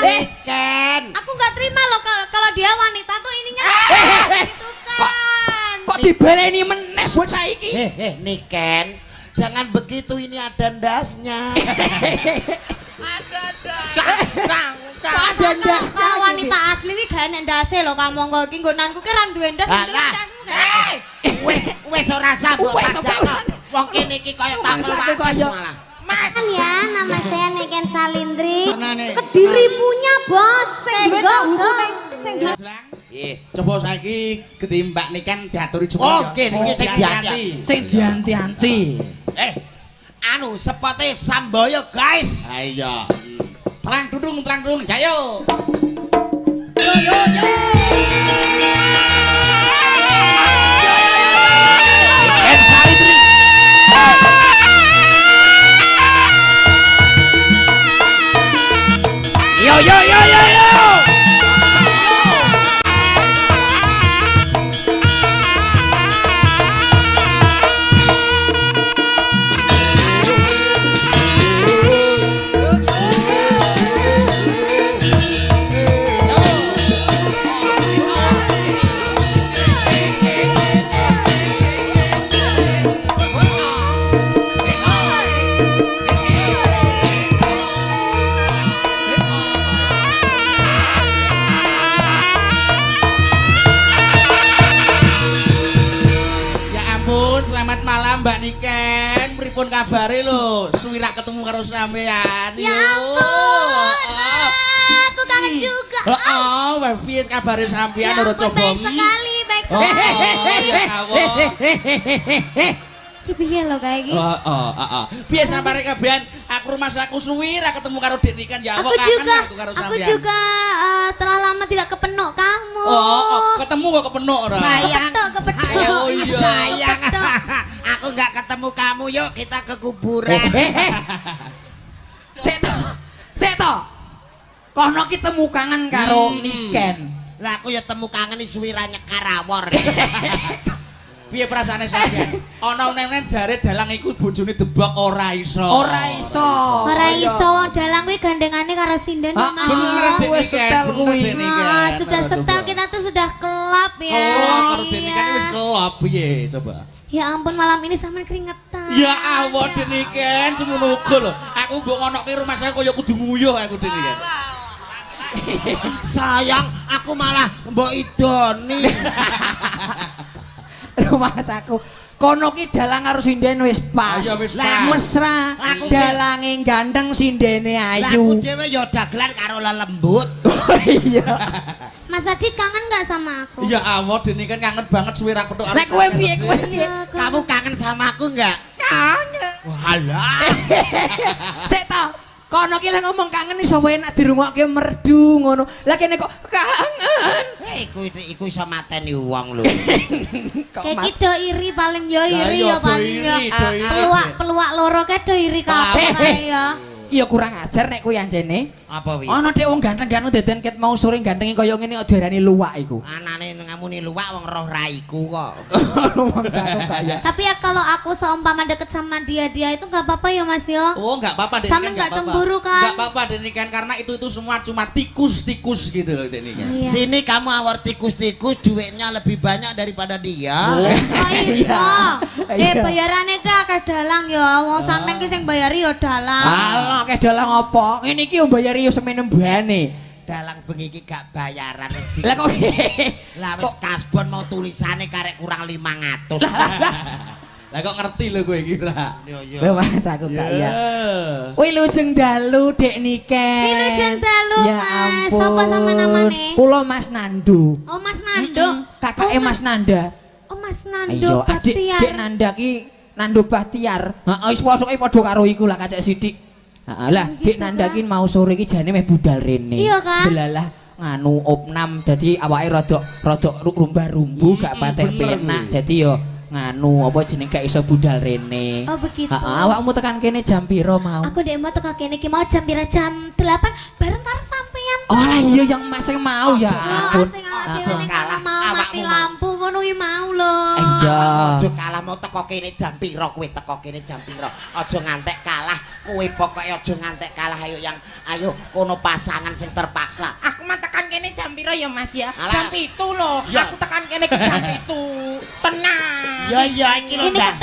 Niken. Aku nggak terima loh kalau dia wanita tuh ininya gitu kan. Kok dibaleni meneh bocah iki? Niken, jangan begitu, ini ada ndasnya. Ada ndas. Wanita asli wi gak enek ndase lho kamu monggo iki nggonanku ki ra duwe ndas. Wes ora sambung. Wong kene iki kaya tamu malah. Kan ya, nama saya Niken Salindri. Kediri punya bos. Sing duwe Coba saiki ketimbak niken diaturi Joko. Oke, niki sing dianti. Sing dianti-anti. Anu sepote Samboyo, guys. Ha iya. Terang dudung, jayo. Yo. Niken Salindri. Yo. Selamat malam Mbak Niken, pripun kabare lho? Suwira ketemu karo sampean. Ya ampun. Aku kangen juga. Heeh, piye kabare sampean ora coba? Baik sekali. Piye lho kayak gini? Piye sampeyan kabehan? Aku rumah saku suwira ketemu karo Dek Niken ya aku juga telah lama tidak kepenuk kamu. Ketemu kok kepenuk ora? Sayang. Oh iya. Sayang. Aku nggak ketemu kamu, yuk kita ke kuburan. Seto. Kono ki temu kangen karo Niken. Lah aku ya temu kangen iki suwira nyekar awor. Piye perasaane sampean? Ana nenen jare dalang iku bojone debak ora iso. Ora iso dalang kuwi gandengane karo sinden Mas. Bener wis setel kuwi. Sudah setel kita tuh sudah kelap ya. Karo Dek Niken wis kelap piye coba? Ya ampun malam ini sampean keringetan. Ya Allah Dek Niken semono uga lho. Aku mbok ngonoke rumah saya kaya kudu nguyuh aku Dek Niken. Sayang, aku malah mbok idoni. Rumah saku kono ki dalang karo sinden wis pas. Mesra. Dalange ganteng sindene ayu. Aku dhewe ya dagelan karo lelembut. Iya. Mas Adit kangen gak sama aku? Ya Allah Deni kan kangen banget suwira petuk. Nek kowe piye kowe? Kamu kangen sama aku enggak? Kangen. Walah. Sik ta. Kono ki lek ngomong kangen iso wae nek dirungokke merdu ngono. Lah kene kok kangen. Iku iso mateni wong lho. Kayak ki do iri paling yo iri ya paling ya. Peluak loro ke do iri kabeh kae ya. Ki ya kurang ajar nek kowe anjene. Apa wi? Ana dek wong ganteng-ganteng deden ket mau sore gantenge kaya ngene kok diarani luwak iku. Anane ngamuni luwak wong roh raiku kok. Tapi ya kalau aku seumpama deket sama dia itu nggak apa-apa ya Mas yo. Oh nggak apa-apa Deni kan. Sama nggak cemburu kan? Nggak apa-apa Deni kan karena itu semua cuma tikus gitu loh Deni kan. Iya. Sini kamu awar tikus-tikus duitnya lebih banyak daripada dia. Oh iso. Bayarannya ke akeh dalang ya. Wong sampean ki sing bayari ya dalang. Alah akeh dalang apa? Ngene iki yo bayari yo semene mbane. Dalang bengi iki gak bayaran wis Lah kok lah wis kasbon mau tulisane karek kurang 500. Lah kok ngerti lho kowe kira. Yo. Mas aku gak ya. Kuwi lujeng dalu Dek Niken. Lujeng dalu ya Mas. Ampun. Sapa sama namane? Kula Mas Nando. Oh Mas Nando. Kakake Mas Nanda. Oh Mas Nando. Ayo adik Dek Nanda ki Nando Bahtiar. Heeh wis pokoke padha karo iku lah kacek sithik. Heeh lah Dek Nanda ki mau sore ki jane meh budal rene. Iya kan? Delalah nganu opnam dadi awake rada rumbah-rumbu gak patek penak dadi yo nganu apa jeneng gak iso budal rene. Oh begitu. Heeh awakmu tekan kene jam piro mau? Aku dek mau teko kene ki mau jam pira jam 8 bareng karo sampean. Oh lah iya yang Mas sing mau ya ampun. Sing kalah mau mati lampu ngono iki mau lho. Iya. Aja kalah mau teko kene jam piro kowe teko kene jam piro. Aja ngantek kalah Kowe pokoke aja ngantek kalah ayo kono pasangan sing terpaksa. Aku mah tekan kene jam piro ya Mas ya? Alah. Jam 7 lho. Ya. Aku tekan kene ke jam 7. Tenang. Ya iki lho Ini Ndak.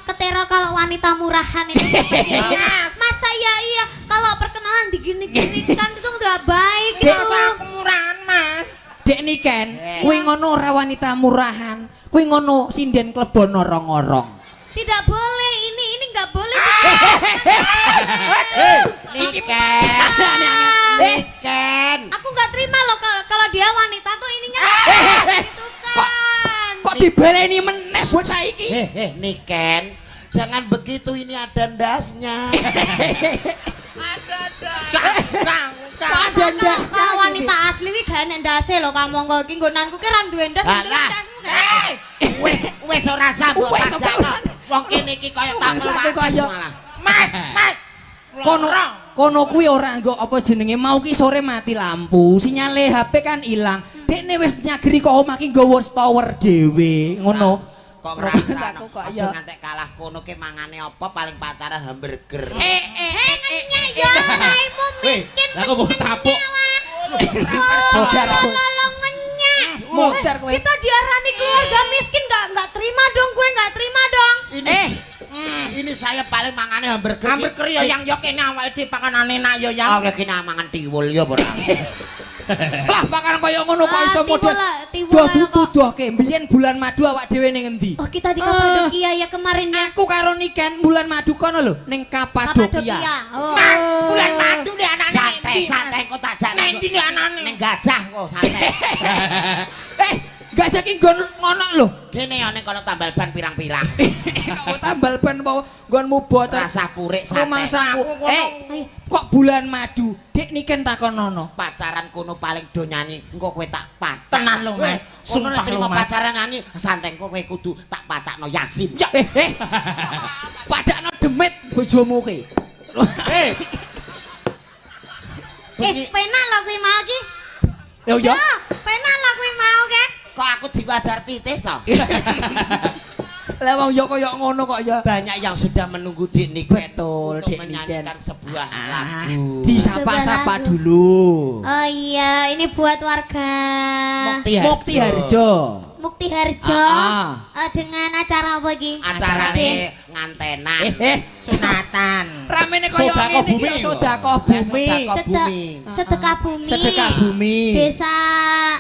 ketero kalau wanita murahan ini. Masa iya kalau perkenalan digini-ginikan itu nggak baik Gak itu. usah aku murahan Mas. Dek Niken, kuwi ngono ora wanita murahan. Kuwi ngono sinden klebon orong-orong. Tidak boleh ini nggak boleh. Niken. Aku nggak terima loh kalau dia wanita tuh ininya gitu kan. Kok dibaleni meneh bocah iki? Niken. Jangan begitu, ini ada ndasnya. Kalau wanita asli wi gak enek ndase lho kamu nggo iki nggonanku ki ra duwe ndas. Alah. Wes ora sambut. Wes, Wong kene iki kaya tampil wates malah. Mas. Kono kuwi ora nggo apa jenenge mau ki sore mati lampu, sinyale HP kan ilang. Dekne wis nyagri kok omah ki nggawa tower dhewe, ngono. Kok ngrasa Aku kok aja ya. ngantek kalah kono ki mangane apa paling pacaran hamburger. Hengnya ya raimu miskin. Lah kok mbok tapuk. Saudaraku. Lolongannya. Modar kowe. Kita diarani keluarga miskin nggak terima dong, gue nggak terima dong. Ini saya paling mangane hamburger. Hamburger ya yang yo kene awake dhewe pakanane nak yo yang. Oh, kene mangan tiwul ya ora. Lah pakan kaya ngono kok iso model. Tiwul Duduhke mbiyen bulan madu awak dhewe ning endi? Oh, kita di Kapadokia ya kemarin ya. Aku karo Niken bulan madu kono lho ning Kapadokia. Oh. Mas, bulan madu nek anane Santai kok tak jak. Nek ndi nek anane? Ning gajah kok santai. Gajah ki nggon ngono lho. Kene ya ning kono tambal ban pirang-pirang. Kok tambal ban apa nggonmu bocor. Rasa purik santai. Rumangsaku. Aku kono. Kok bulan madu? Dik Niken takonono. Pacaran kono paling do nyanyi, engko kowe tak pacak. Tenan lho, Mas. Kono nek Sumpah terima lho, Mas. pacaran nyanyi, santai engko kowe kudu tak pacakno Yasin. Padakno demit bojomu ki. Penak lho kuwi mau ki. Lho ya. Penak lho kuwi mau ke. Kok aku diwajar titis toh? Lah wong ya kaya ngono kok ya. Banyak yang sudah menunggu Dik Niken Betul, untuk Dik menyanyikan Niken. sebuah lagu. Disapa-sapa dulu. Oh iya, ini buat warga Mukti Harjo. Mukti Harjo. Dengan acara apa iki? Acarane ngantenan. Sunatan. Ramene kaya Sedekah ngene bumi. iki sedekah bumi. Sedekah bumi. Sedekah bumi. Desa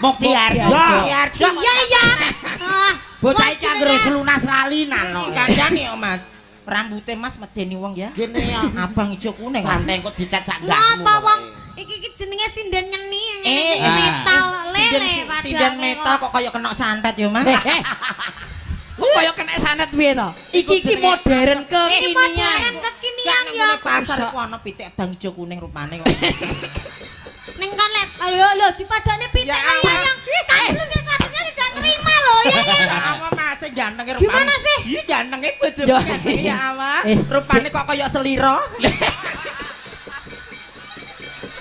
Mukti Harjo. Yarjo. Iya iya. Bocah iki anggere selunas lalinan no. Kandhane yo Mas. Rambutnya Mas medeni wong ya. Gini ya. Abang ijo kuning. Santai kok dicat sak ndasmu. Ngapa wong iki jenenge sinden nyeni Eh, ngene metal lele Sinden metal kok kaya kena santet yo Mas. Kok kaya kena sanet piye to? Iki modern kekinian. kekinian Nang ya. ngene pasar ku ana pitik abang ijo kuning rupane kok. Ning kan lho dipadane pitik Ya, yang kamu tuh seharusnya tidak terima loh ya. Apa Mas gantenge rupane. Gimana sih? Iya gantenge bojomu Ya. gantenge ya apa? Rupane kok kaya seliro.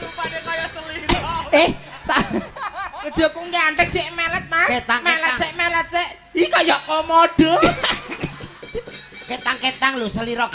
Rupane kaya seliro. Bojoku ganteng cek melet Mas. Ketang, Melet sik. Ih kaya komodo. Ketang-ketang lho selira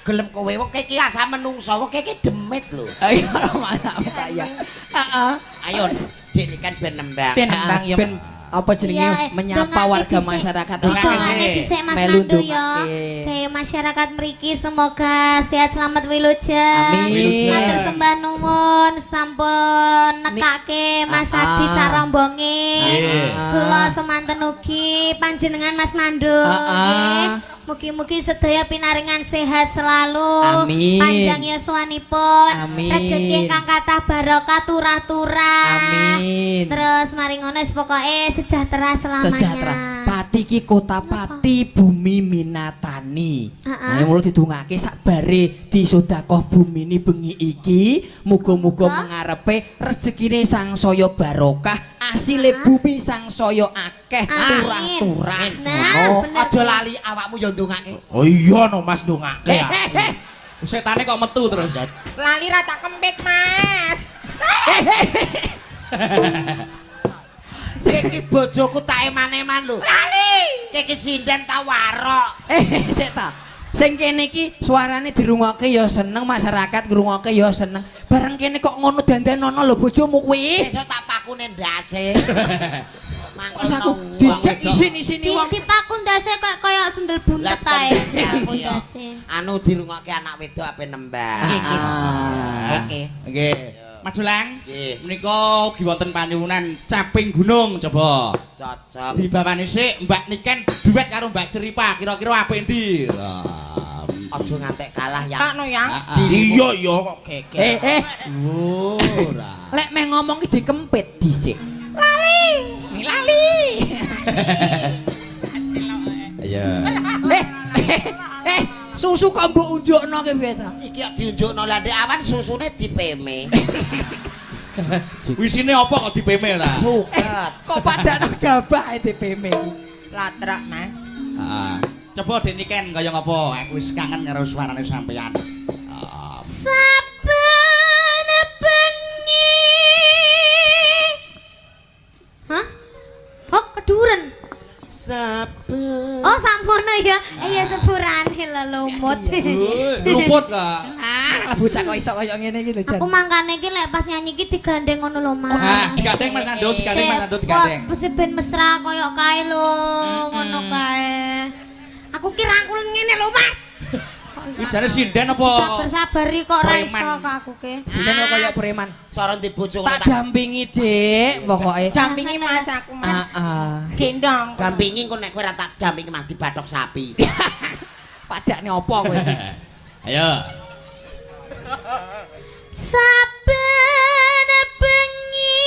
gelem kowe. Wong iki asa menungso, wong iki demit lho. Ayo mantap saya. Heeh. Ayo Dik Niken ben nembang. Ben nembang ya. Ben apa jenenge Iya, menyapa dongane warga dhisik. masyarakat Dongane dhisik Mas melu Nando ya. ndongake. Kayak masyarakat mriki semoga sehat selamat wilujeng. Amin. Matur sembah nuwun sampun nekake Mas Adi carombonge. Kula semanten ugi panjenengan Mas Nando. Nggih. Mugi-mugi sedaya pinaringan sehat selalu. Amin. Panjang yuswanipun. Amin. Rezeki ingkang kathah barokah turah-turah. Amin. Terus mari ngono wis pokoke sejahtera selamanya. Sejahtera. Pati ki kota Pati bumi minatani. Nah, mulo didongake sakbare disedekah bumi ni bengi iki, muga-muga mengarepe rezekine sangsaya barokah, asile bumi sangsaya akeh turah-turah. Nah, bener. Aja lali awakmu yo ndongake. Oh iya no Mas dongake ya. Setane kok metu terus. Lali ra tak kempit Mas. Iki bojoku tak eman-eman lho. Lali. Iki sinden ta warok. Sik ta. Sing kene iki suarane dirungokke ya seneng, masyarakat ngrungokke ya seneng. Bareng kene kok ngono dandanono lho bojomu kuwi. Besok tak pakune ndase. Kok aku dicek isin-isini wong. Dipaku ndase kaya sundel buntet ae. Dipaku ndase. Anu dirungokke anak wedok ape nembang. Oke. Nggih. Maju Lang. Nggih. Menika ugi wonten panyuwunan caping gunung coba. Cocok. Dibawani sik Mbak Niken duet karo Mbak Ceripa kira-kira apik endi? Aja ngantek kalah ya. Takno ya. Iya iya kok geger. Ora. Lek meh ngomong ki dikempit dhisik. Lali. Ayo. Susu kok mbok unjukno ki piye ta? Iki kok diunjukno lah ndek awan susune dipeme. Wisine apa kok dipeme ta? Suket. Kok padakno gabah dipeme. Latrak Mas. Heeh. Coba Dek Niken kaya ngapa? Aku wis kangen karo suarane sampeyan. Saben bengi. Hah? Oh, keduren. Saben. Oh, sampono ya. Iya sepurane lho lumut. Luput kok. Bocah kok iso kaya ngene iki lho, Jan. Aku mangkane iki lek pas nyanyi iki digandeng ngono lho, Mas. Nah, digandeng Mas Nando, digandeng Mas Nando, digandeng. Wis ben mesra kaya kae lho, ngono kae. Aku ki rangkul ngene lho, Mas. Iki jane sinden apa? Sabar-sabari kok ra iso Preman. kok aku ki. Sinen kok kaya preman. Cara di bojo Tak dampingi, Dik, pokoke. Dampingi Mas aku Mas. Heeh. Gendong. dampingi engko nek kowe ora tak dampingi mah dibathok sapi. Padakne apa kowe? Ayo. Saben bengi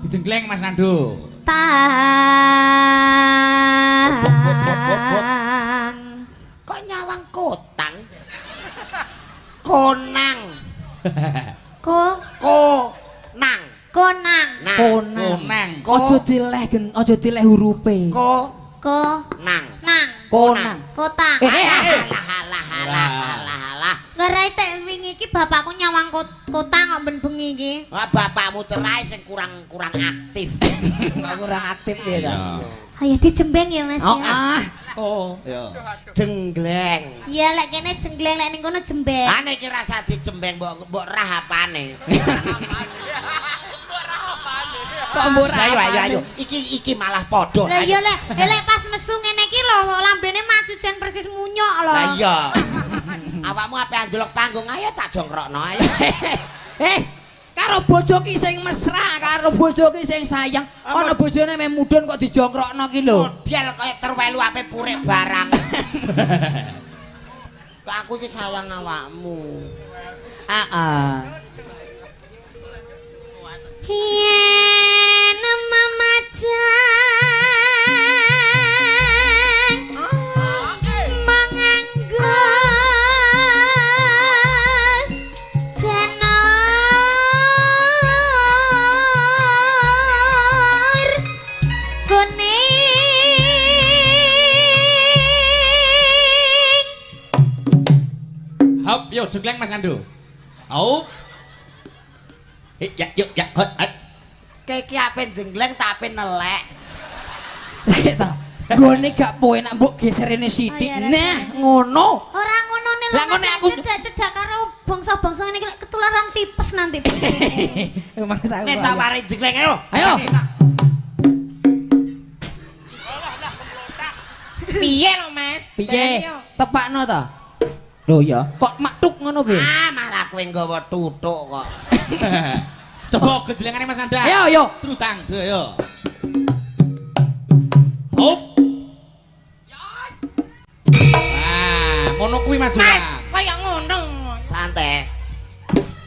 Dijenggleng Mas Nando. Kok nyawang kotang? Konang. Konang. Konang. Nah. Konang. Aja dileh hurufe. Konang. Nang. Konang. Kotang. Alah. Ngarai tek wingi iki bapakku nyawang kotang kok ben bengi iki. Wah bapakmu terai sing kurang aktif. Kurang aktif ya ta. Ayo dijembeng ya, Mas. Oh, ya. Oh, ya. Jenggleng. Iya, lek kene jenggleng, lek ning kono jembeng. Ane iki rasa dijembeng mbok rahapane. Kok mbok Ayo. Iki malah padha. Lah iya lek pas mesu ngene iki lho lambene maju jan persis munyok lho. Lah iya. Awakmu ape anjlok panggung ayo tak jongkrokno ayo. Karo bojo ki sing mesra, karo bojo ki sing sayang. Ana bojone meh mudhun kok dijongkrokno ki lho. Model kaya terwelu ape purik barang. Kok aku iki sayang awakmu. Heeh. Yen mamajang manganggo janur kuning. Hop, yuk jenggleng Mas Nando. Hop. Ya, yuk, ya, hot, hot. Kayak iki ape jenggleng tak ape nelek. Sik ta. Gone gak penak mbok geserene sithik. Nah, ngono. Ora ngono ne Lah ngono aku cedak karo bangsa-bangsa ngene iki lek ketularan tipes nanti. Mangsa aku. Nek tak warai jenggleng ayo. Ayo. Piye lho Mas? Piye? Tepakno ta? Lho ya, kok matuk ngono piye? Ah, malah kowe nggawa tutuk kok. Coba gejlengane Mas Nanda. Ayo, yo. Trutang, ayo. Hop. Ah, ngono kuwi Mas Mas, Jola. kaya ngono. Santai.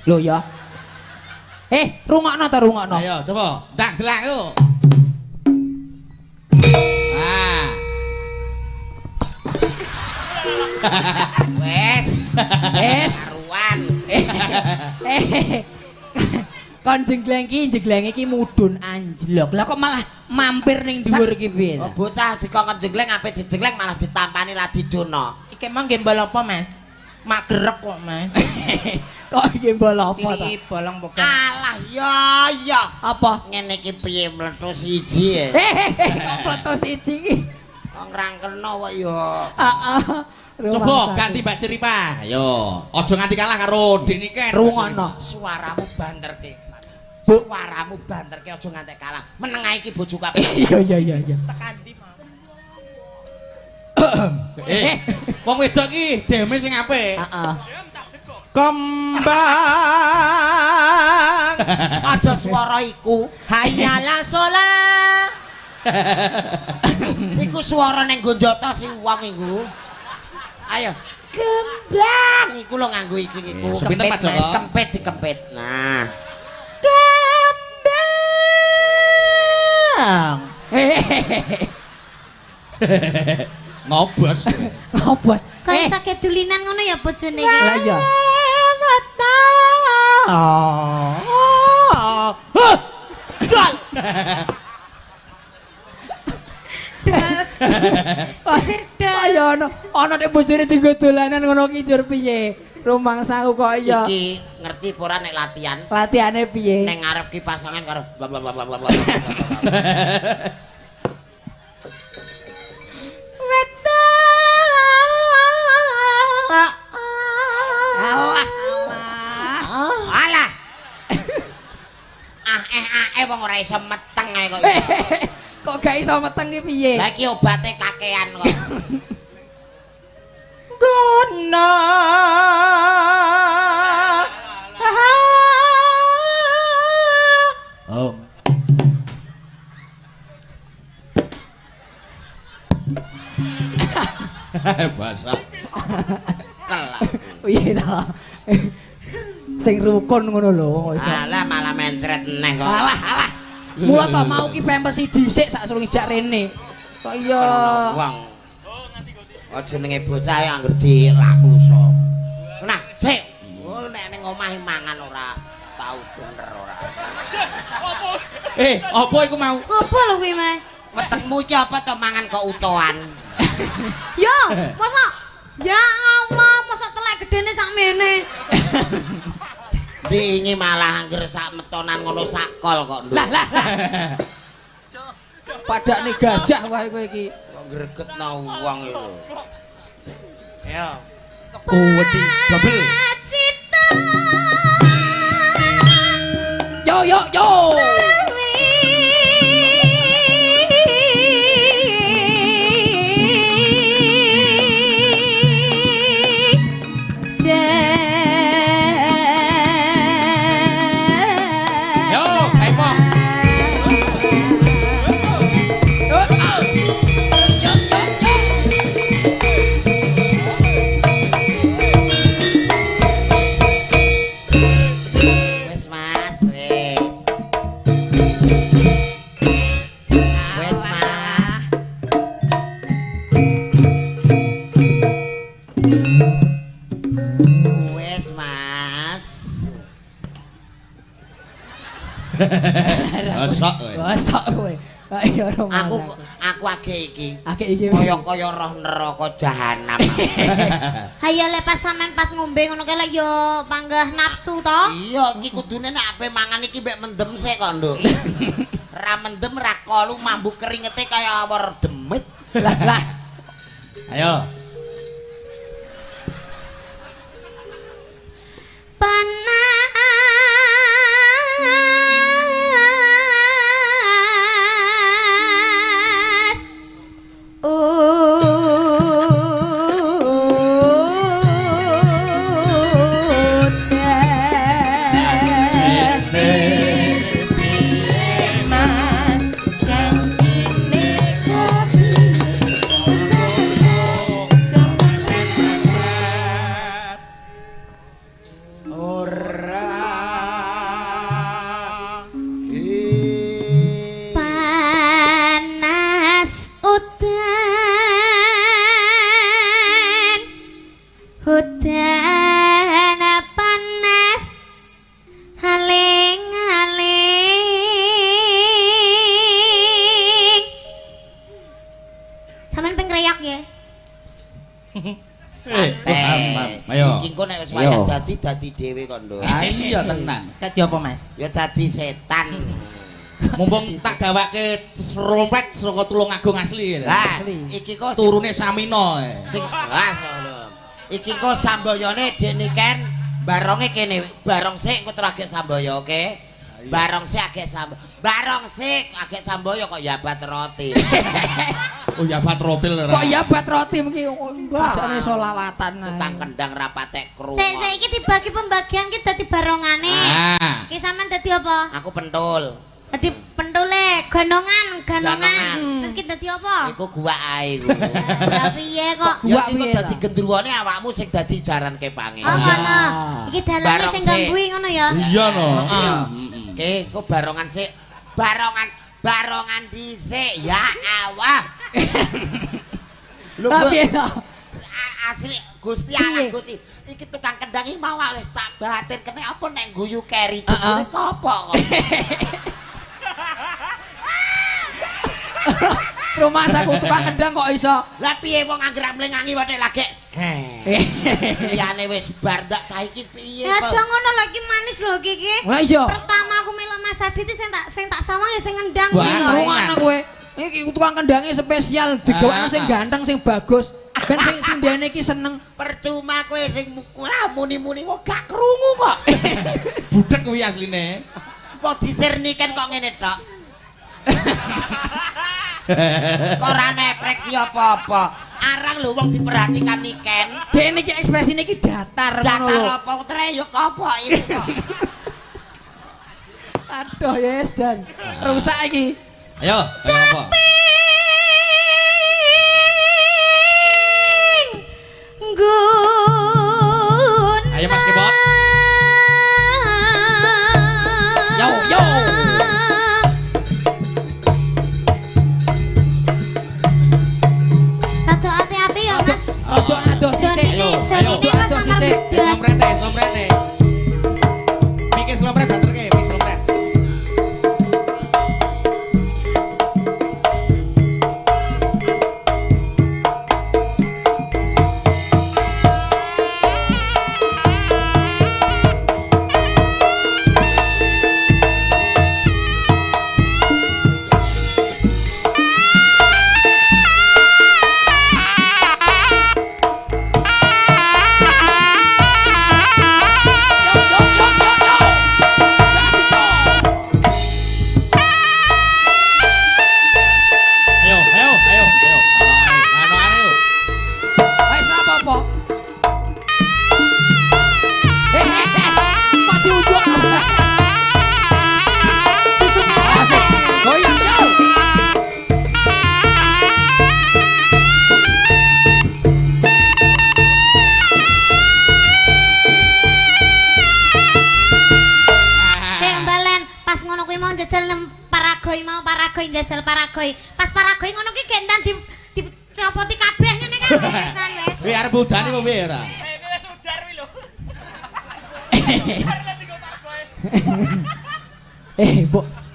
Lho ya. Rungokno ta rungokno. Ayo, coba. Ndang delang yuk. Ah. Wes. Wes. Karuan. kon jegleng iki mudhun anjlok. Lah kok malah mampir ning dhuwur iki piye? Oh, bocah dikon jegleng ape dijegleng malah ditampani ladi dono. Iki emang gembol apa, Mas? Mak gerek kok, Mas. Kok iki mbol apa ta? Iki bolong bukan. Alah ya. Apa? Ngene iki piye mletu siji ya. Foto siji iki. Wong rangkelno kok ya. Heeh. Coba ganti Mbak Ceripa. Ayo, aja nganti kalah karo Dik Niken. Rungono. Suaramu banterke. Bu, Suaramu banterke aja nganti kalah. Meneng ae iki bojo kabeh. iya. Tekan ndi, Mas? Wong wedok iki deme sing apik. Heeh. Kembang. Aja swara iku. Hayalah sholat. Iku swara ning Gonjata si wong iku. Ayo. Kembang iku lho nganggo iku. Sepinten Pak Joko? Kempit dikempit. Nah. Kembang. Ngobos. Ngobos. Kayak sakit dulinan ngono ya bojone iki. Lah iya. Dol. Ayo ana nek bojone dienggo dolanan ngono ki jur piye? Rumangsaku kok iya. Iki ngerti apa ora nek latihan? Latihane piye? Ning ngarep ki pasangan karo bla bla bla bla bla. Alah. Wong ora iso meteng ae kok. Kok gak iso meteng ki piye? Lah iki obate kakean kok. Guna. Oh. Basah. Kelak. Piye ta? Sing rukun ngono lho kok iso. Alah malah mencret neh kok. Alah. Mula to mau ki pempesi dhisik sak suruh ijak rene. Kok iya. Wong. Oh jenenge bocah ya anggere dilakuso. Nah, sik. Oh nek ning omah mangan ora tau bener ora. Apa iku mau? Apa lho kuwi, Mas? Wetengmu iki apa to mangan kok utohan? Yo, masa ya Allah, masa telek gedene sakmene. Diingi malah anggere sak metonan ngono sakol kok nduk. Lah. Padakne gajah wae kowe iki. Kok gregetno wong iki lho. Ya. Kuwedi double. Cita. Yo. Gosok kowe. Ayo Aku age iki. Age iki. Kaya roh neraka jahanam. Hayo lek pas sampean pas ngombe ngono kae lek yo panggah nafsu to. Iya, iki kudune nek ape mangan iki mbek mendem sik kok, Nduk. Ra mendem ra kolu mambu keringete kaya awor demit. Lah. Ayo. Santai. Ayo. Iki engko nek wis wayah dadi dhewe kok, Nduk. Ah iya tenan. Dadi apa, Mas? Ya dadi setan. Mumpung tak gawake serompet saka Tulungagung asli. Lah, iki kok turune Samino. sing iki kok sambayane Dene Ken baronge kene barong sik engko terus agek sambaya oke barong sik agek sambaya kok yabat roti. Oh yabat roti lho. Kok yabat roti mungkin badane selawatan. Tukang kendang rapatek kru. Sik iki dibagi pembagian ki dadi barongane. Ah. Ki sampean dadi apa? Aku pentul. Dadi pentule ganongan. Ganongan. Terus ki dadi apa? Iku gua ae ku. Lah piye kok? Ya Gua iku piye dadi ta? gendruwone awakmu sing dadi jaran kepange. Oh ngono. Iki dalane Barong sing sik. gambui ngono ya. Iya no. Heeh. Oke, kok barongan sik. Barongan dhisik ya Allah. Lho Lah piye ta? asli Gusti Allah Gusti. Iki tukang kendang iki mau wis tak batin kene apa nek guyu keri jebule kopo kok. Rumah saku tukang kendang kok iso. Lah piye wong anggere mlengangi wae lagi. Liyane wis bar ndak ta iki piye Ya kok. aja ngono lagi manis lho iki. Lah iya. Pertama aku melok Mas Adit sing tak sawang ya sing ngendang Wah, iki lho. Ngono kowe. Iki tukang kendangnya spesial digawakno sing ganteng sing bagus. Ben sing dene iki seneng. Percuma kowe sing muni-muni kok gak krungu kok. Budek kuwi asline. Kok disirniken kok ngene tok. Kok ora neprek si apa-apa. Arang lho wong diperhatikan Niken. Dene iki ekspresine iki datar ngono lho. Datar apa treyuk apa iki kok. Aduh yes Jan. Rusak iki. Ayo, ayo apa? Gun. Ayo Mas Kepot. Yo yo. Rada hati-hati ya Mas. Aduh sithik. Ayo, Joni ayo. ini Mas samar blas. Slomprete. Mikir slompret banterke, mikir slompret. paragoy njajal paragoy. Pas paragoy ngono ki gendan di copoti kabeh ngene kan pisan wis. Kuwi arep udane apa piye ora? Wis udar wi lho.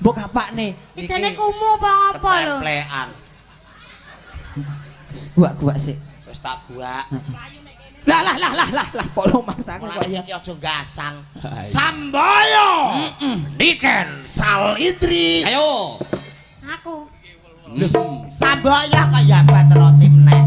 Mbok kapakne. Jane kumu apa ngopo lho? Ketemplean. Gua sik. Wis tak guak. Lah, kok Mas aku Ora kok ya. iki aja gasang. Samboyo. Niken Salidri. Ayo. Aku. Samboyo kaya bat roti meneh.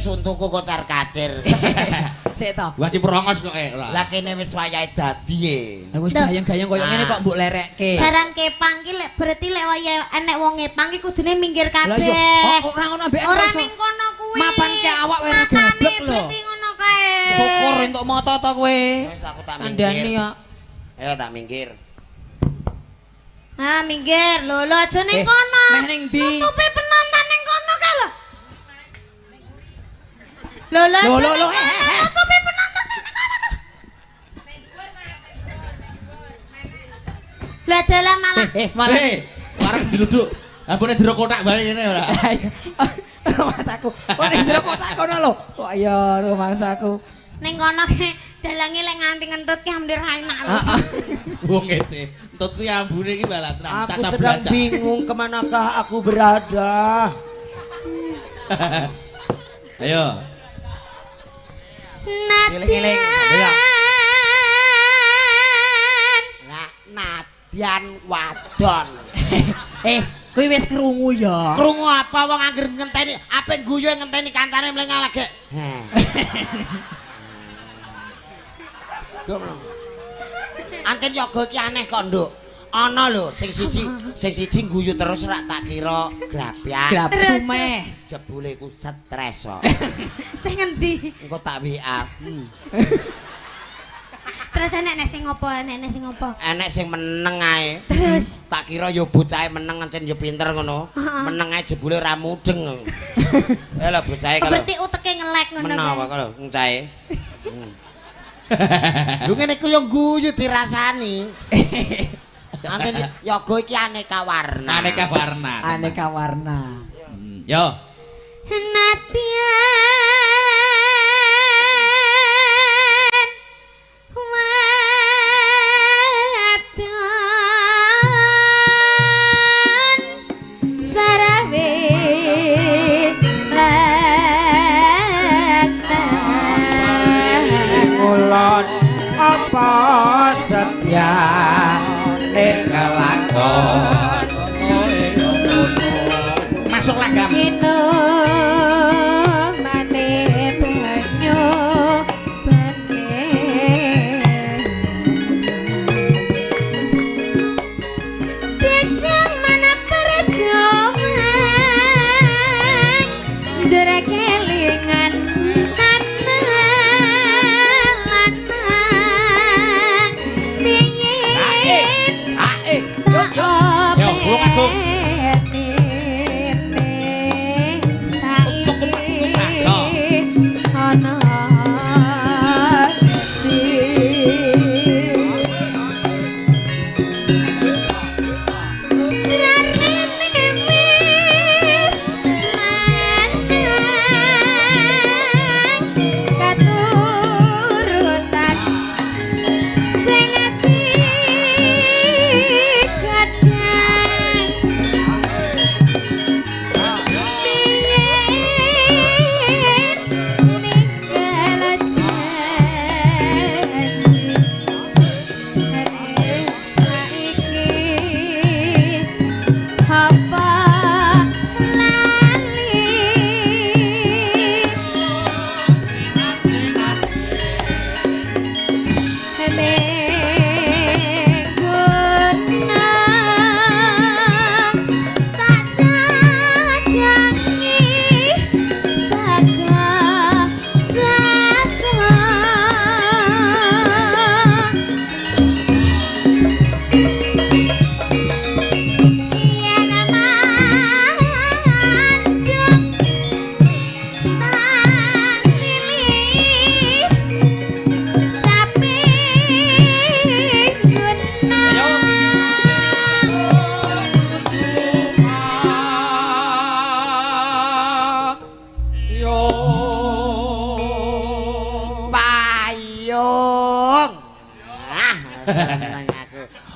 Untukku kocar kacir. Sik to. Wajib rongos kok ora. Lah kene wis wayahe dadi e. Wis gayeng-gayeng koyo ngene kok mbok lerekke. Jaran kepang ki lek berarti lek waya enek wong ngepang ki kudune minggir Lah kabeh. yo, ora ngono ambek Ora ning kono kuwi. Mapanke awak wae ora gablek lho. Berarti ngono kae. Syukur entuk moto to kowe. Wis aku tak Kandhani minggir. ya. Ayo tak minggir. Ah, minggir. Lho aja ning kono. Meh ning ndi? Tutupi penonton ning kono ka lho. Lho. Tutupi penonton sing ning kono. Lah dalah malah. Malah Warung diluduk. Ampune jero kotak bae ngene ora. rumahsaku. Kok ning jero kotak kono lho. Kok ya rumahsaku. Ning kono ke dalange lek nganti ngentut ki hampir ra enak lho. Wong ngece. Entut kuwi ambune iki balatran. Aku sedang bingung kemanakah aku berada. Ayo. Eling-eling, ayo. Nadian. Nadian wadon. Kuwi wis krungu ya. Krungu apa wong anggere ngenteni ape guyu ngenteni kancane mlengah lagi. Anten yoga iki aneh kok, Nduk. Ana lho sing siji guyu terus rak tak kira grapyak. Grap sumeh. Jebule ku stres kok. Sing ngendi? Engko tak WA. Terus enek sing ngopo? Enek sing meneng ae. Terus Tak kira yo bocahe meneng ancen yo pinter ngono. Meneng ae jebule ra mudeng. Ya lho bocahe kalau. berarti uteke ngelek ngono. Menawa kalau ncahe. Lu ngene ku yo guyu dirasani. Anten yoga iki aneka warna. Aneka warna. Aneka warna. Yo. Nadian wadon sarawe Ngulon apa setia ning kelakon. Masuk langgam. Itu mane banyu bane Dicang mana perjuangan Jera kelingan lanang Biyin Yo, burung agung.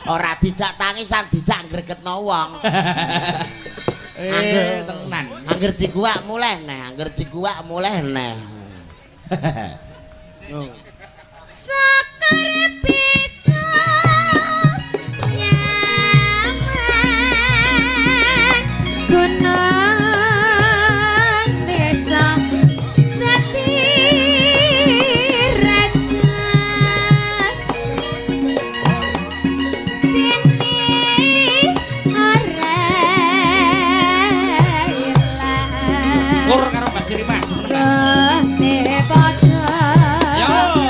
Ora dijak tangisan dijak ngregetno wong. Tenan. Angger diguwak muleh neh, angger diguwak muleh neh. Sakare bisa nyaman gunung desa dadi raja dini ora ilang Kur karo Mbak Jiri Mas. ne padha Yo.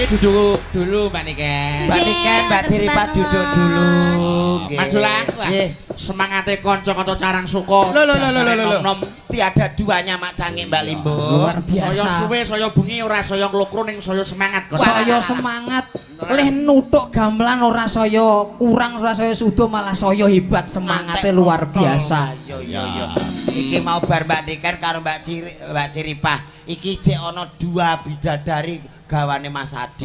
duduk dulu Mbak Niken. Mbak Niken, Mbak Ciripa duduk dulu. Maju lah. Semangate kanca-kanca Carang Suko. Lho. Tiada duanya Mak Cangik Mbak Limbo. Luar biasa. Saya suwe, saya bengi ora saya nglokro ning saya semangat. Saya semangat. Leh nutuk gamelan ora saya kurang, ora saya sudo, malah saya hebat, semangatnya luar biasa. Yo. Iki mau bar Mbak Niken karo Mbak Ciripah. Iki jek ana dua bidadari gawane Mas Adi.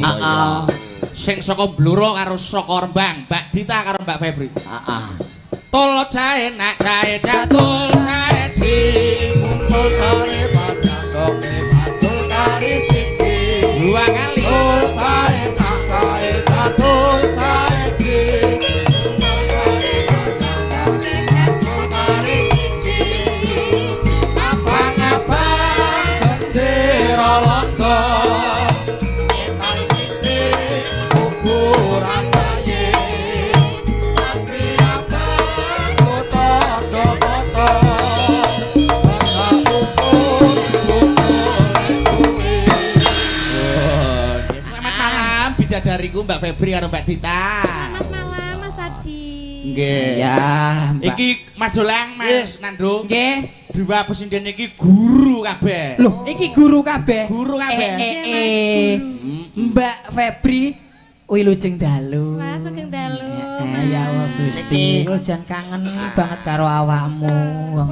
Sing saka Bluro karo saka Rembang, Mbak Dita karo Mbak Febri. Tul jae nak jae jatul jae di kumpul sore padang koke macul kari siji dua kali tul jae nak jae jatul jae di macul kari siji abang-abang bendera londo etan siti kuburan bayi tapi abang foto-foto selamat malam bidadariku Mbak Febri karo Mbak Dita. Selamat malam Mas Adi. Nggih. Ya, Mbak. Iki Mas Jolang, Mas Nando. Nggih. Dua pesinden iki guru kabeh. Loh, iki guru kabeh. Guru kabeh. Mbak Febri wilujeng dalu. Mas Sugeng dalu. Ya Allah Gusti, kula jan kangen banget karo awakmu. Wong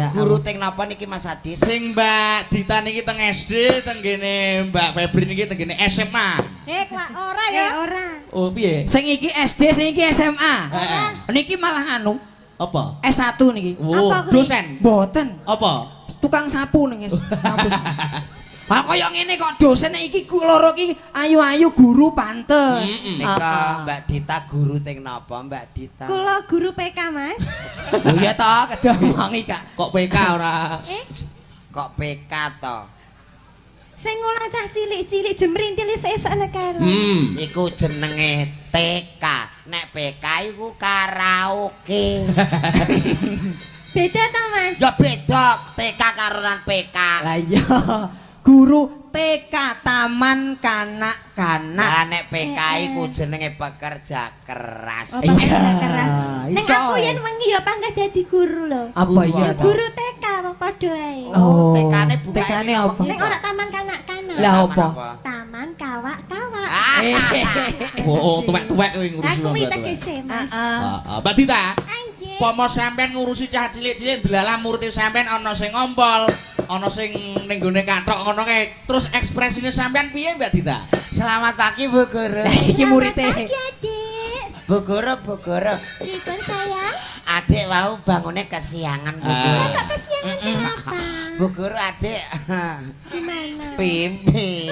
Guru teng napa niki Mas Adi? Sing Mbak Dita niki teng SD, teng kene Mbak Febri niki teng kene SMA. Ora ya. Ora. Oh, piye? Sing iki SD, sing iki SMA. Heeh. Niki malah anu Apa? S1 niki. Oh, Apa kuwi? dosen. Mboten, Apa? tukang sapu ning kampus. Lah kaya ngene kok dosen iki loro iki ayu-ayu guru pantes. Nika Mbak Dita guru teng napa Mbak Dita? Kula guru PK Mas. Oh iya ta, kedah wangi Kak. Kok PK ora? Kok PK to? Sing ngolah cah cilik-cilik jemrintil esuk-esuk nek karo. Iku jenenge TK. Nek PK iku karaoke. Beda ta Mas? Ya beda TK karo lan PK. Lah iya. Guru TK Taman Kanak-kanak. Lah nek PK iku jenenge pekerja keras. Oh, pekerja keras. Ning iso, aku ya. yen wengi ya panggah dadi guru lho. Apa iya ta? Guru TK padha ae. Oh, TK-ne buka TK-ne apa? Ning ora taman kanak-kanak. Lah apa? Taman kawak-kawak. Oh, tuwek-tuwek kowe ngurusi Aku wong iki tuwek. tegese Mas. Mbak Dita, Anjir. pomo sampean ngurusi cah cilik-cilik delalah murid sampean ana sing ngompol, ana sing ning gone kathok ngono kae. Terus ekspresine sampean piye Mbak Dita? Selamat pagi Bu Guru. Iki muridé. Selamat pagi, Adik. Bu Guru. Pripun sayang? Adik mau bangunnya kesiangan Bu Guru. Lah kok kesiangan kenapa? Bu Guru adik Gimana? pipis.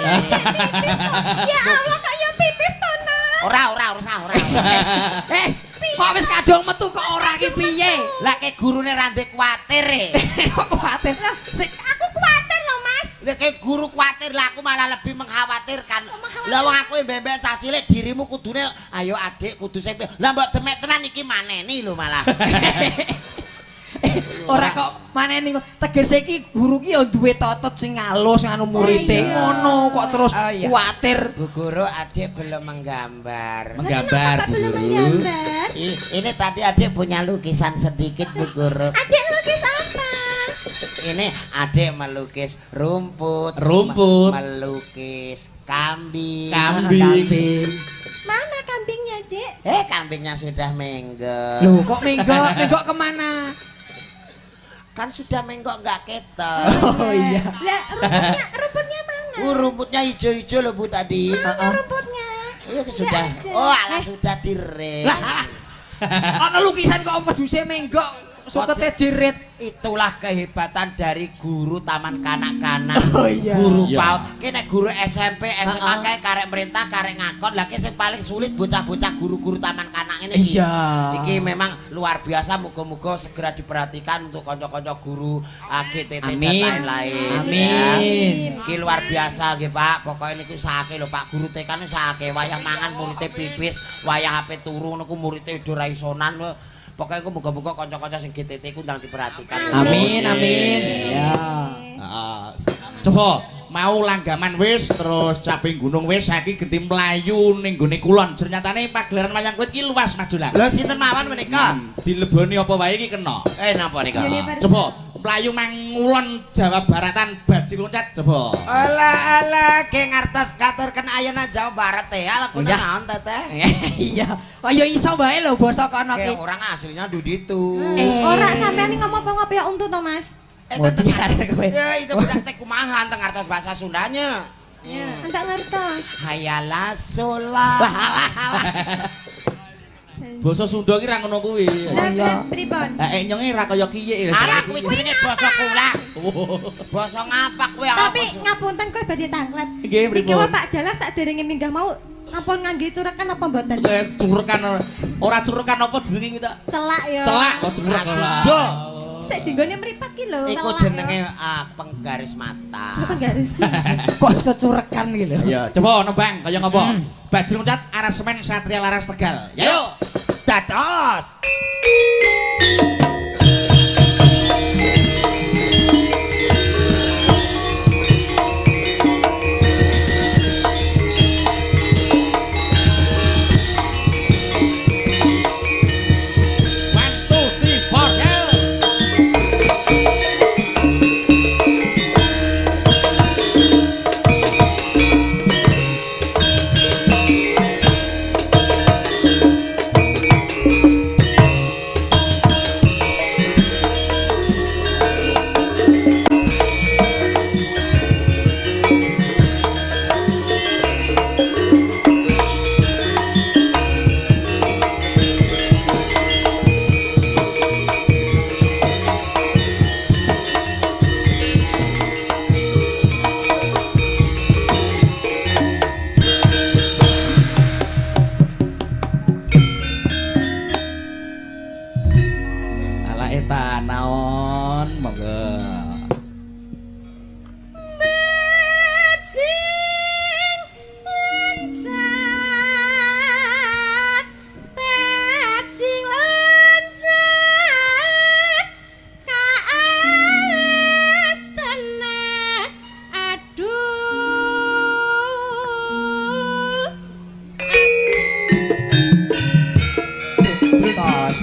Ya Allah kok ya pipis to, Nak? Ora. Kok wis kadung metu kok ora ki piye? Lah ke gurune ra ndek kuwatir e. Kok kuwatir? Aku kuwatir loh, Mas. Lah ke guru kuwatir lah aku malah lebih mengkhawatirkan. Lah wong aku mbek cah cilik dirimu kudune ayo adik kudu sing lah mbok demek tenan iki maneni lho malah. Ora kok maneni tegese iki guru ki ya duwe totot sing alus anu muridé. Ngono kok terus kuwatir. Bu Guru adik belum menggambar. Menggambar Kenapa belum Bu. menggambar? Ini tadi adik punya lukisan sedikit Bu Guru. Adik lukis apa? Ini adik melukis rumput, Rumput. melukis kambing. Kambing. Mana kambingnya, Dek? Kambingnya sudah menggok. Loh kok menggok kemana? Kan sudah menggok nggak ketok. Oh iya. Lah rumputnya mana? Rumputnya hijau-hijau loh Bu tadi. Mana rumputnya? Iya sudah. ada. Oh alah sudah direm. Lah. Ana lukisan kok meduse menggok sukete dirit. Itulah kehebatan dari guru taman kanak-kanak. Oh iya. Guru Iya. PAUD. Ki nek guru SMP, SMA kae karek merintah, karek ngakon. Lah ki sing paling sulit bocah-bocah guru-guru taman kanak ini. Iya. Iki memang luar biasa, muga-muga segera diperhatikan untuk kanca-kanca guru AGTT dan Amin. lain-lain. Amin. Ya. Iki luar biasa nggih Pak. Pokoke niku sakake lho Pak, guru TK ne sakake wayah mangan muridé pipis, wayah HP turu niku muridé udah ra isonan. Pokoknya aku muga-muga kanca-kanca sing GTT ku ndang diperhatikan. Amin. Ya. Coba mau langgaman wis terus caping gunung wis saiki genti mlayu ning gone kulon. Ternyatane pagelaran wayang kulit iki luas Mas Jolang. Lho sinten mawon menika? Dileboni apa wae iki kena. Napa nika? Coba mlayu mangulon Jawa Baratan bajing loncat coba. Alah ge ngartos katurken ayana Jawa Barat teh. Lagune naon Teteh? Iya. Kaya iso wae lho basa kono ki. Orang aslinya duditu. Ora sampean ngomong apa ya untuk to Mas? Teteh kowe. Ya itu budak teh kumaha teng ngartos bahasa Sundanya. Enggak ngertos. Hayalah solah. Basa Sunda ki ra ngono kuwi. Lah pripun? Nyonge ra kaya kiye. Alah kuwi jenenge basa kula. Basa ngapak kowe Tapi ngapunten kowe badhe tanglet. Nggih Iki pripun? Pak Dalah saderenge minggah mau ampun ngangge curekan apa mboten? Curekan ora curekan apa jenenge iki ta? Celak ya. Celak kok curekan. Asido. Sik dinggone mripat ki lho. Iku celak jenenge penggaris mata. ya. Apa garis? Kok iso curekan iki lho. Ayo coba nembang kaya ngopo? Bajing loncat Arasemen Satria Laras Tegal. Yuk. Dados.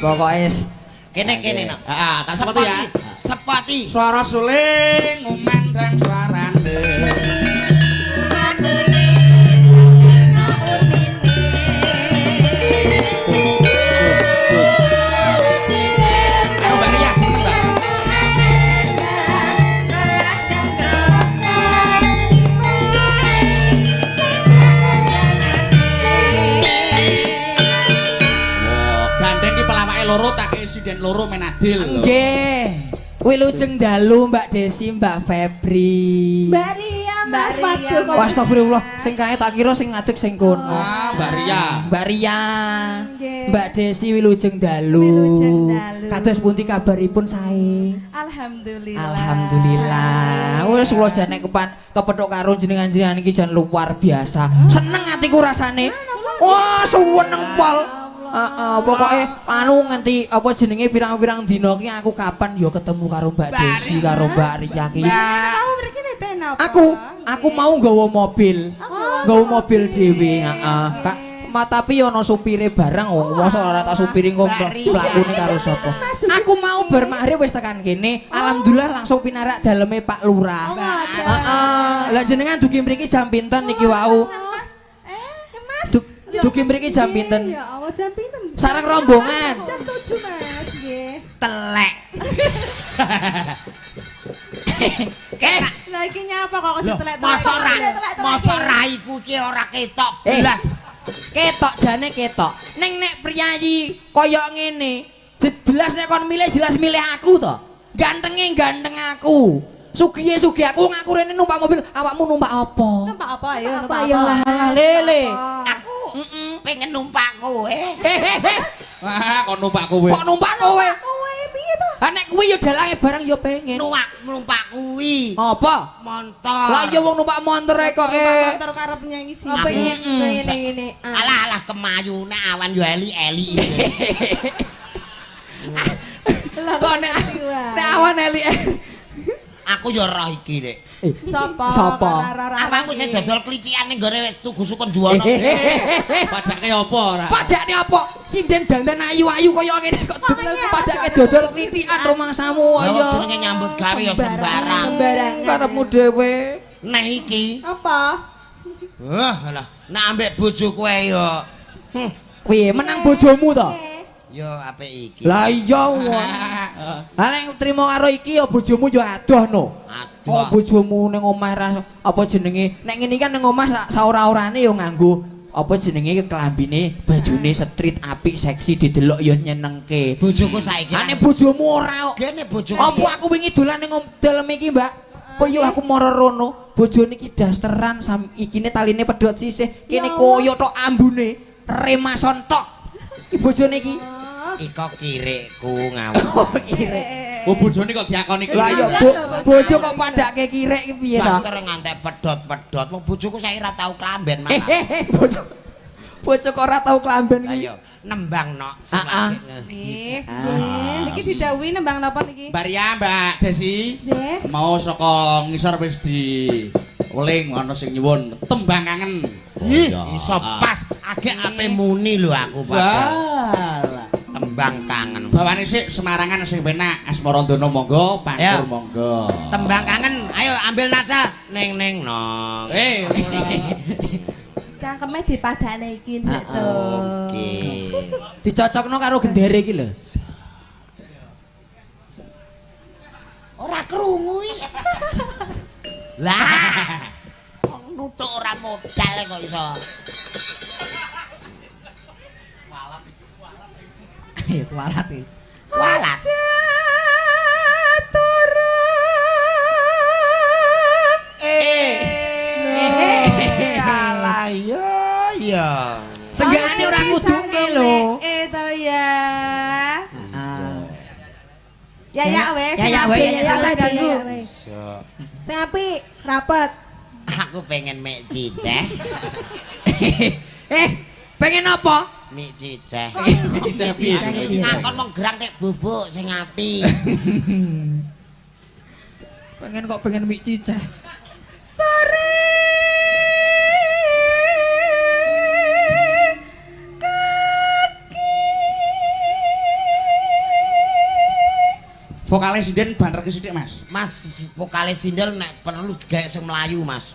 Pokoknya Kene nak. Heeh, tak sepatu ya. Sepati. Suara suling ngumandang suarane. Ayo Mbak Ria, jeneng Mbak. Gandeng ki pelawake loro tak insiden loro menadil lho. nggih. Wilujeng dalu Mbak Desi, Mbak Febri. Mbak Ria, Mas Waduh kok. Astagfirullah, sing kae tak kira sing ngadeg sing kono. Mbak Ria. Mbak Ria. Nggih. Mbak Desi wilujeng dalu. Wilujeng dalu. Kados pundi kabaripun sae? Alhamdulillah. Alhamdulillah. Wis kula jane kepethuk karo jenengan-jenengan iki jan luar biasa. Seneng atiku rasane. Wah, suweneng pol. Pokoke anu nganti apa jenenge pirang-pirang dina ki aku kapan ya ketemu karo Mbak Desi karo Mbak Ria ki. Kamu mriki neten apa? Aku mau nggawa mobil. Nggawa mobil dhewe, heeh. Tapi ana supire barang wong mosok ora tak supiri engko mlakune karo sapa. Aku mau bar magrib wis tekan kene. Alhamdulillah langsung pinarak daleme Pak Lurah. Heeh. Lah jenengan dugi mriki jam pinten niki wau? Mas. Dugi mriki jam pinten? Ya Allah jam pinten? Sareng rombongan. Jam 7 Mas, nggih. Telek. Lah iki nyapa kok ditelek-telek. Masa raiku ki ora ketok blas. Ketok jane ketok. Ning nek priyayi kaya ngene, jelas nek kon milih jelas milih aku to. Gantenge ganteng aku. Sugihe sugih aku ngaku rene numpak mobil, awakmu numpak apa? Numpak apa ayo? Numpak Ya lah lele. Aku pengen numpak kowe. Wah, kok numpak kowe. Kok numpak kowe? Kowe piye to? Ha nek kuwi ya dalange barang ya pengen. Numpak kuwi. Apa? Montor. Lah ya wong numpak montor kok Motor karep nyanyi sih. Apa ngene. Alah kemayune awan yo eli-eli. Kok nek awan eli. Aku ya roh iki, Dik. Sapa? Sapa? Amamu sing dodol klitikan ning gone tugu sukun Juwono. Padake apa ora? Padakne apa? Sinden dandan ayu-ayu kaya ngene kok padake dodol klitikan rumangsamu Ya ayo. jenenge nyambut gawe ya sembarang. Karepmu dhewe. Nah iki. Apa? Wah, alah, nek ambek bojoku ae ya. Piye menang bojomu to? Ya apik iki. Lah iya wong. Lah nek trimo karo iki ya bojomu ya adoh no. Oh Aduh. bojomu ning omah ra apa jenenge nek ngene kan ning omah saora-orane ya nganggo apa jenenge kelambine bajune street apik seksi didelok ya nyenengke. Bojoku saiki. Ane bojomu ora kok. Kene bojoku. Apa aku wingi dolan ning dalem iki, Mbak? Apa yo aku mara rono, bojone iki dasteran ikine taline pedhot sisih, kene koyo tok ambune, remason tok. Bojone iki. Iko kirikku ngawur. Oh, kirek. Oh bojone kok diakoni Lah yo bojo kok padake kirek iki piye to? Banter ngantek pedhot-pedhot. Wong bojoku saiki ora tau klamben, Mas. Bojo. Bojo kok ora tau klamben Lah iki. yo nembang nok sing lagi. Niki didhawuhi nembang napa niki? Mbak Ria, Mbak Desi. Nggih. Mau saka ngisor wis di weling ana sing nyuwun tembang kangen. Ih, iso pas agek ape muni lho aku padha. Walah. Tembang kangen. Bawane sik Semarangan sing penak Asmarandana monggo, Ya. Pangkur monggo. Tembang kangen, ayo ambil nada. Neng neng nong. Ora. Cangkeme dipadane iki Dik to. Oke. Dicocokno karo gendere iki lho. Ora krungu iki. Lah. Wong nutuk ora modal kok iso. Kualat iki. Walat. Alah ya. Senggane ora nguduke lho. To ya. Ya wes. Ya, wes. Ganggu. Sing apik, rapet. Aku pengen mek ciceh. Pengen apa? Mik ciceh. Ciceh piye? Ngakon mong gerang nek bubuk sing ati. Pengen kok pengen mie ciceh. Sore. Vokale sinden banter ke sithik, Mas. Mas, vokalis sindel nek perlu digawe sing melayu, Mas.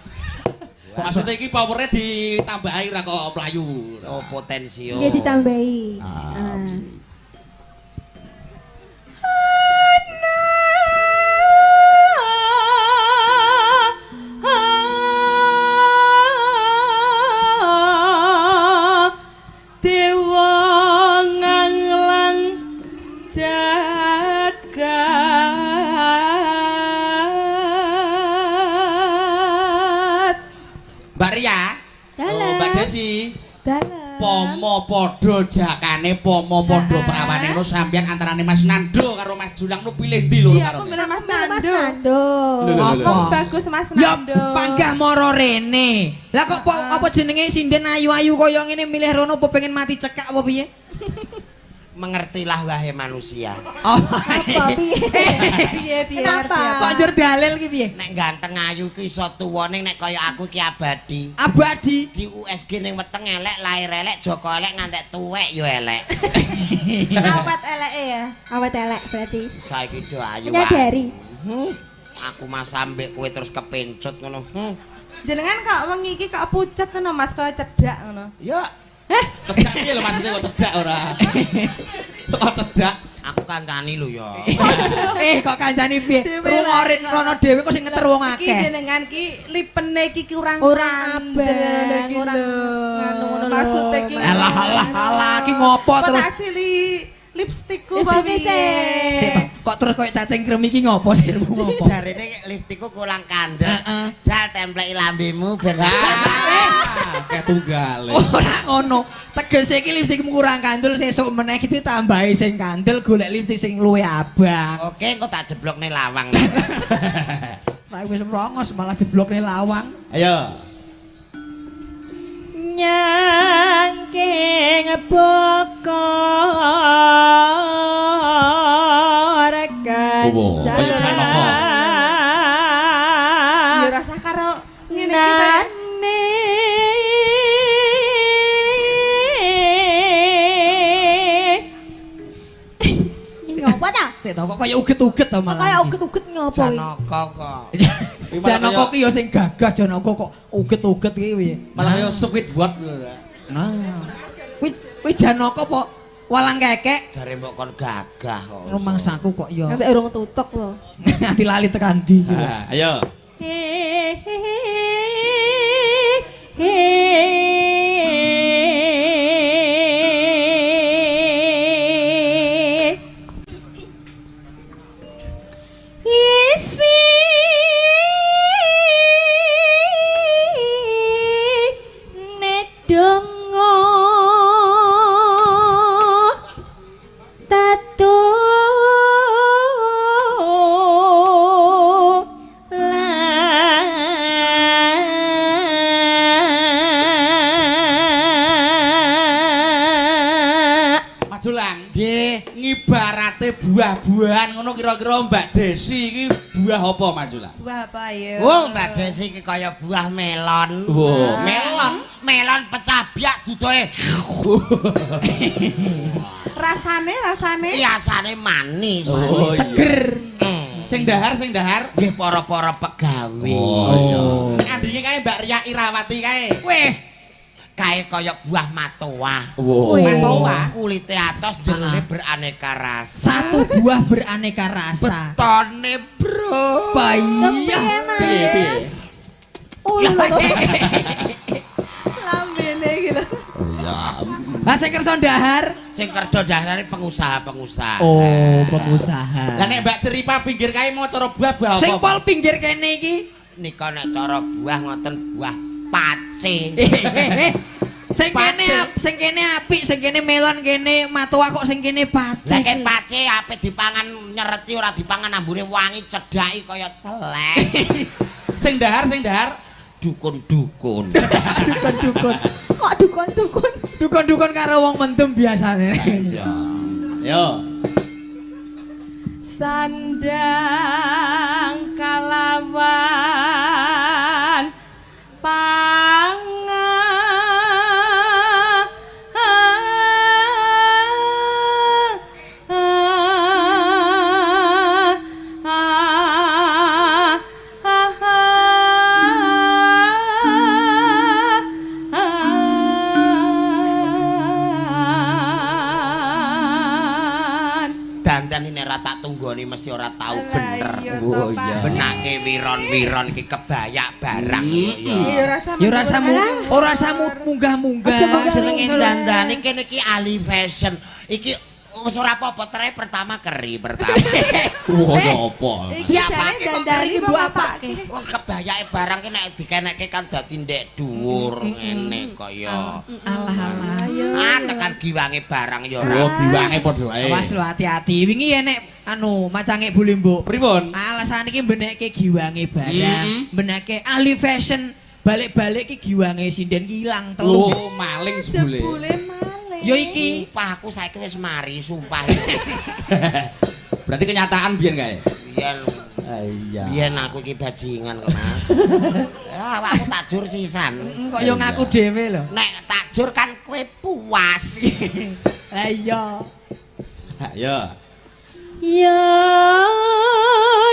Maksudnya iki powernya ditambahi ora kok mlayu. Oh, potensio. Nggih ditambahi. Dewa nganglang jagat. Mbak Ria. Dalam. Oh, Mbak Desi. Dalam. Pomo padha jakane, pomo padha prawane ngono sampeyan antarane Mas Nando karo Mas Julang nu pilih ndi lho Iya, karo. aku milih Mas Mas Nando. Nando. Apa bagus Mas Ya Nando? panggah moro rene. Lah kok apa jenenge sinden ayu-ayu kaya ngene milih rono apa pengen mati cekak apa piye? Mengertilah wahai manusia. Oh. Apa piye? Piye Kenapa? Kok njur dalil ki piye? Nek ganteng ayu ki iso tuwa ning nek kaya aku ki abadi. Abadi. Di USG ning weteng elek, lahir elek, Joko elek ngantek tuwek yo elek. Awet eleke ya. Awet elek berarti. Saiki do ayu. Menyadari. Aku mas ambek kowe terus kepencut ngono. Jenengan kok wengi iki kok pucet ngono Mas, kaya cedak ngono. Ya, Cedak piye lho maksudnya kok cedak ora? Kok cedak? aku kancani lho ya. Kok kancane piye? Rungorin rono dhewe kok sing ngeter wong Iki akeh. jenengan ki lipene iki kurang Kurang abang, iki kurang lho. nganu ngono lho. Maksudnya ki Alah ki ngopo terus? Kok asli lipstikku Lipstikku sih. Kok terus koyo cacing krem iki ngopo sirmu ngopo? Jarine lipstikku kurang kandel. Jal templeki lambemu ben Kayak tunggal. Ora ngono. Tegese iki lipstikmu kurang kandel sesuk meneh iki ditambahi sing kandel golek lipstik sing luwih abang. Oke, engko tak jeblokne lawang. Lah wis rongos malah jeblokne lawang. Ayo. Nyangking bokor Kaya Janaka. karo ngene iki ta. Ngopo ta? Sik to kok kaya uget-uget to malah. Kaya uget-uget ngopo iki? Janaka kok. Janaka ki ya sing gagah Janaka kok uget-uget iki piye? Malah yo squid buat lho. Nah. Kuwi Janaka apa walang kekek? Jare mbok kon gagah kok. Rumangsaku kok ya. Nanti urung tutuk lho. Nganti lali tekan ndi. Ayo. Ngibarate buah-buahan ngono kira-kira Mbak Desi iki buah apa Majula? Buah apa ya? Oh, Mbak Desi iki kaya buah melon. Wow, melon, melon pecah biak dudoe. Rasane Rasane manis. Oh, seger. Sing dahar. Nggih para-para pegawe. Oh. Nek andinge kae Mbak Ria Irawati kae. Weh. Kae kaya buah matoa. Wow. Matoa kulite atos jerone beraneka rasa. Satu buah beraneka rasa. Betone, Bro. Bayang. Piye? lambene iki lho. Ya. Lah sing kersa ndahar, Sing kerja daharane pengusaha-pengusaha. oh, pengusaha. Lah nek Mbak Ceripa pinggir kae mau cara buah apa? Sing pol pinggir kene iki. Nika nek cara buah ngoten buah pace. Sing kene apik, sing kene melon, kene matoa kok sing kene pace. Lah nek pace ape dipangan nyereti ora dipangan ambune wangi cedhaki kaya telek. Sing dahar. Dukun-dukun. Dukun-dukun. Kok dukun-dukun? Dukun-dukun karo wong mendem biasane. Yo. Sandang kalawan mesti ora tau bener. Oh iya. Benake wiron-wiron iki kebayak barang Iya ora samu munggah-munggah. Jenenge dandane kene iki ahli fashion. Iki wis ora apa-apa tere pertama keri pertama. Apa? Diapake dandani ibu apake? Wah kebayake barang ki nek dikenekke kan dadi ndek dhuwur ngene kaya. Alah. Ah tekan giwange barang ya ora. Oh giwange padha wae. Awas lho hati-hati. Wingi enek macange bule mbok. Pripun? Alasan iki mbenekke giwange barang, mbenake ahli fashion. Balik-balik iki giwange sinden ki ilang telu. Oh maling jebule. Jebule maling. Yo iki Sumpah aku saiki wis mari sumpah. Berarti kenyataan biyen kae. Biyen Iya. biyen aku iki bajingan kok Mas. Ya awakku tak jur sisan. kok yo ngaku dhewe lho. Nek tak jur kan kowe puas. Lah iya. Ya. Ya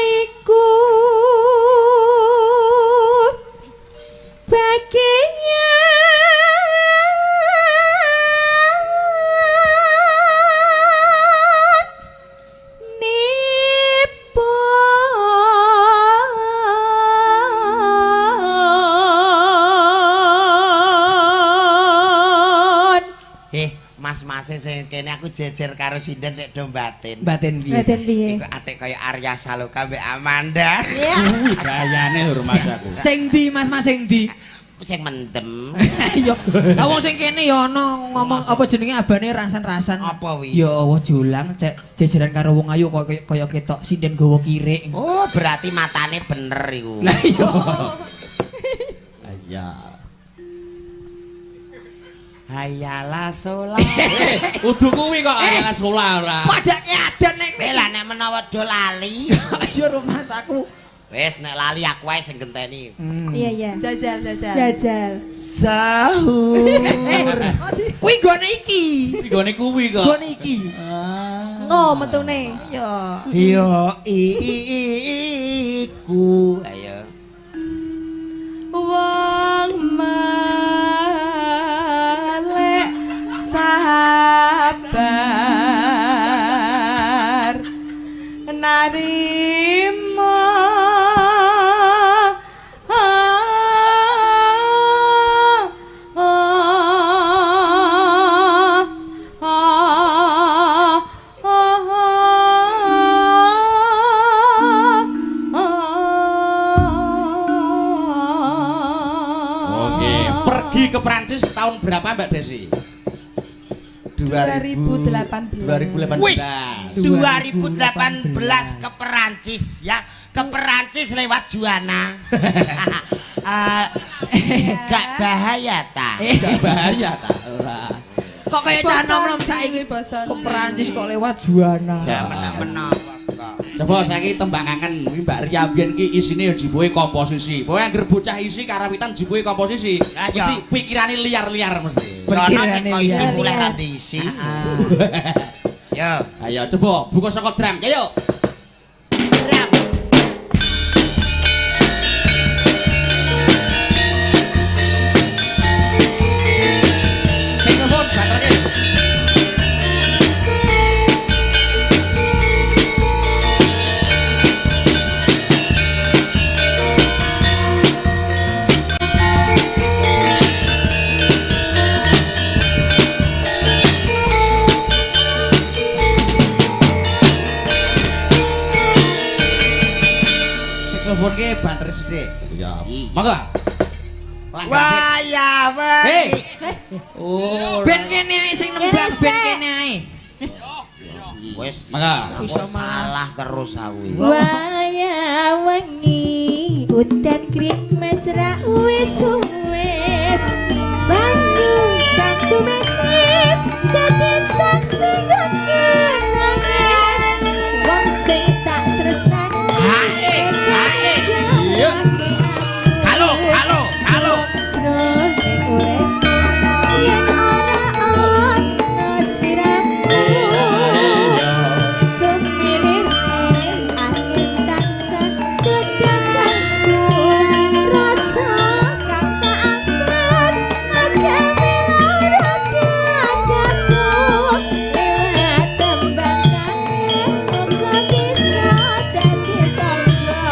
iku Mas-mase sing kene aku jejer karo sinden nek do batin. Batin piye? Batin piye? Iku atik kaya Arya Saloka mbek Amanda. Gayane lho Mas aku. Sing ndi Mas sing ndi? Sing mendem. Yo. Lah wong sing kene yo ana ngomong apa jenenge abane rasan-rasan. Apa wi? Yo Allah julang cek jejeran karo wong ayu kaya ketok sinden gawa kirik. Oh, berarti matane bener iku. Lah iya. Iya. Hayalah sholat. Kudu kuwi kok ayalah sholat ora. Padake adan nek Lah nek menawa do lali. ayo rumah aku Wis nek lali aku wae sing genteni. Iya iya. Jajal. Jajal. Sahur. Kuwi gone iki. Nggone kuwi kok. Gone iki. Oh, metune. Yo iku. Ayo. Wong melek sabar narima Ke Prancis tahun berapa Mbak Desi? 2018. 2018. Wih, 2018 ke Perancis ya. Ke Perancis lewat Juana. Gak bahaya ta? Gak bahaya ta? Ora. Kok kaya cah nom-nom saiki ke Perancis kok lewat Juana. Ya menang-menang. Coba saiki tembanganken iki Mbak Ria biyen iki isine ya jibuhe komposisi. Pokoke anggere bocah isi karawitan jibuhe komposisi. Mesti pikirane liar-liar mesti. Ono sing kok isi mulai ra diisi. Yo, ayo coba buka saka drum. Ayo. drum. Saxophone banterke. Saxophone ke banter sithik. Ya. Monggo. Wah ya wah. Hei. Oh. Ben kene ae sing nembang ben kene ae. Wis, Monggo. aku salah terus aku. Waya wengi udan krik mesra wis Bandung kang tumenis dadi saksi nangis wong sing tak tresnani Iya. Halo. yen ora ana sliramu sumilir angin tansah kedakanku rasa kang tak ampun ada miloro dadaku lewat tembangan muga bisa dadi tangga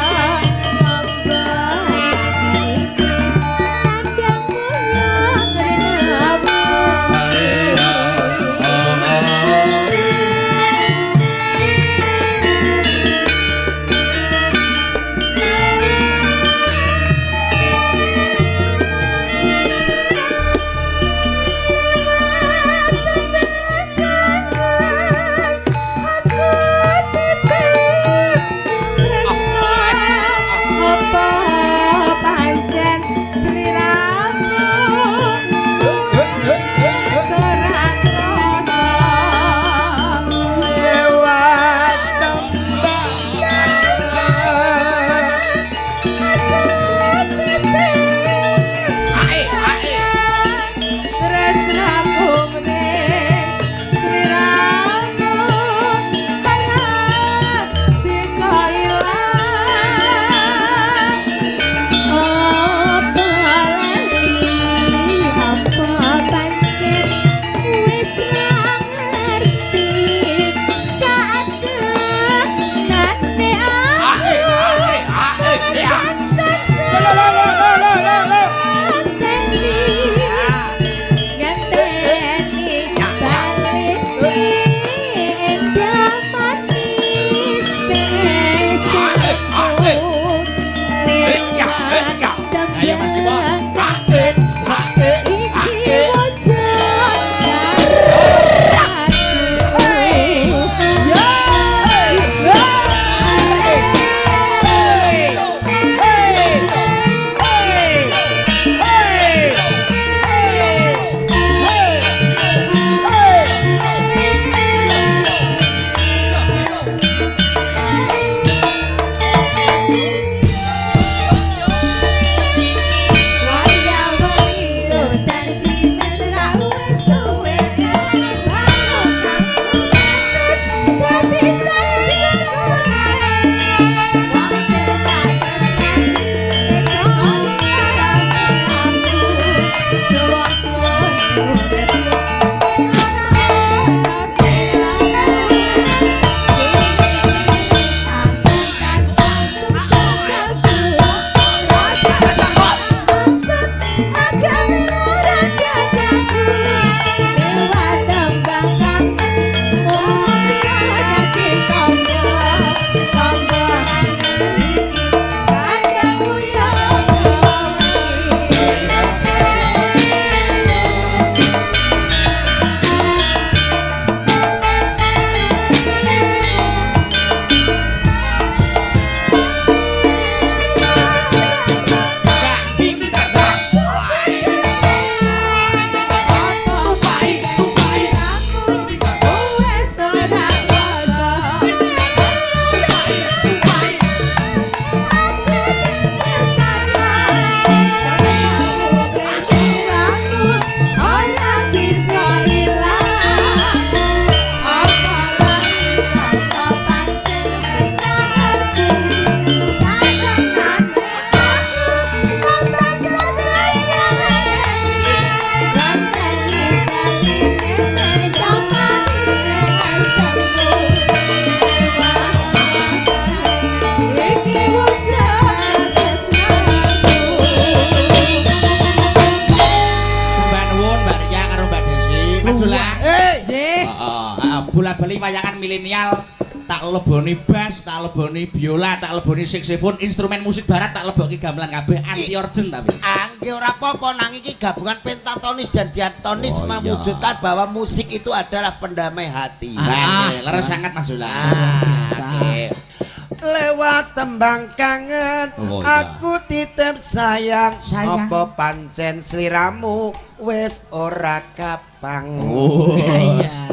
Bulang. Nggih. Heeh, bola-bali wayangan milenial tak leboni bass, tak leboni biola, tak leboni saxophone, instrumen musik barat tak lebokke gamelan kabeh anti urgent tapi. Angge ora apa-apa nang iki gabungan pentatonis dan diatonis mewujudkan bahwa musik itu adalah pendamai hati. Leres sangat Mas Dula. Lewat tembang kangen aku titip sayang apa pancen sliramu wis ora kapang. Oh iya.